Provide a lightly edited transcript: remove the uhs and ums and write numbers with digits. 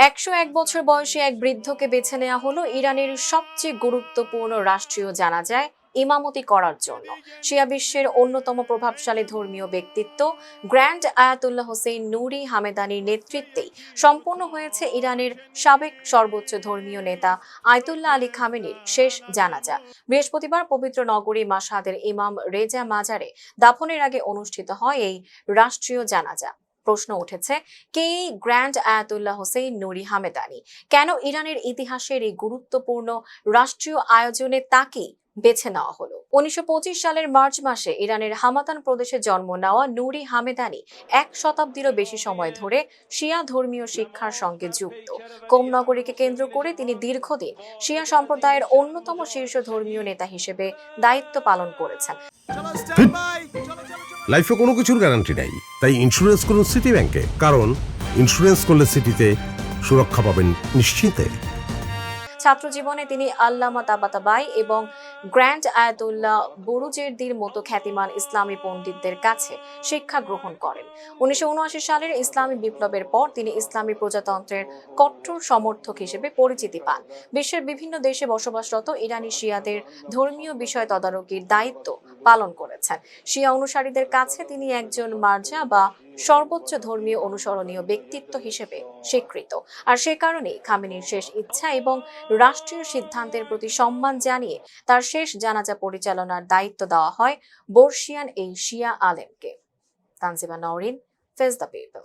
১০১ বছর বয়সী এক বৃদ্ধকে বেছে নেওয়া হলো ইরানের সবচেয়ে গুরুত্বপূর্ণ রাষ্ট্রীয় জানাজায় ইমামতি করার জন্য। শিয়া বিশ্বের অন্যতম প্রভাবশালী ধর্মীয় ব্যক্তিত্ব গ্র্যান্ড আয়াতুল্লাহ হোসেইন নুরি হামেদানির নেতৃত্বেই সম্পন্ন হয়েছে ইরানের সাবেক সর্বোচ্চ ধর্মীয় নেতা আয়াতুল্লাহ আলী খামেনির শেষ জানাজা। বৃহস্পতিবার পবিত্র নগরী মাশহাদের ইমাম রেজা মাজারে দাফনের আগে অনুষ্ঠিত হয় এই রাষ্ট্রীয় জানাজা। প্রশ্ন উঠেছে, কে এই গ্র্যান্ড আয়াতুল্লাহ হোসেইন নুরি হামেদানি? কেন ইরানের ইতিহাসের এই গুরুত্বপূর্ণ রাষ্ট্রীয় আয়োজনে তাকেই বেছে নেওয়া হলো? ১৯২৫ সালের মার্চ মাসে ইরানের হামাদান প্রদেশে জন্ম নেওয়া নুরি হামেদানি ১ শতাব্দীরও বেশি সময় ধরে শিয়া ধর্মীয় শিক্ষার সঙ্গে যুক্ত। কোম নগরীকে কেন্দ্র করে তিনি দীর্ঘদিন শিয়া সম্প্রদায়ের অন্যতম শীর্ষ ধর্মীয় নেতা হিসেবে দায়িত্ব পালন করেছেন। লাইফে কোনো কিছুর গ্যারান্টি নাই, তাই ইন্স্যুরেন্স করুন সিটি ব্যাংকে, কারণ ইন্স্যুরেন্স করলে সিটিতে সুরক্ষা পাবেন নিশ্চিন্তে। ছাত্র জীবনে তিনি আল্লামা তাবাতাবাই এবং গ্র্যান্ড আয়াতুল্লাহ বুরুজেরদির মতো খ্যাতিমান ইসলামী পণ্ডিতদের কাছে শিক্ষা গ্রহণ করেন। ১৯৭৯ সালের ইসলামী বিপ্লবের পর তিনি ইসলামী প্রজাতন্ত্রের কট্টর সমর্থক হিসেবে পরিচিতি পান। বিশ্বের বিভিন্ন দেশে বসবাসরত ইরানি শিয়াদের ধর্মীয় বিষয় তদারকির দায়িত্ব পালন করেছেন। শিয়া অনুসারীদের কাছে তিনি একজন মার্জা বা সর্বোচ্চ ধর্মীয় অনুসরণীয় ব্যক্তিত্ব হিসেবে স্বীকৃত। আর সে কারণেই খামেনির শেষ ইচ্ছা এবং রাষ্ট্রীয় সিদ্ধান্তের প্রতি সম্মান জানিয়ে তার শেষ জানাজা পরিচালনার দায়িত্ব দেওয়া হয় বর্ষিয়ান এই শিয়া আলেমকে। Tanjima Nowrin, phase the people.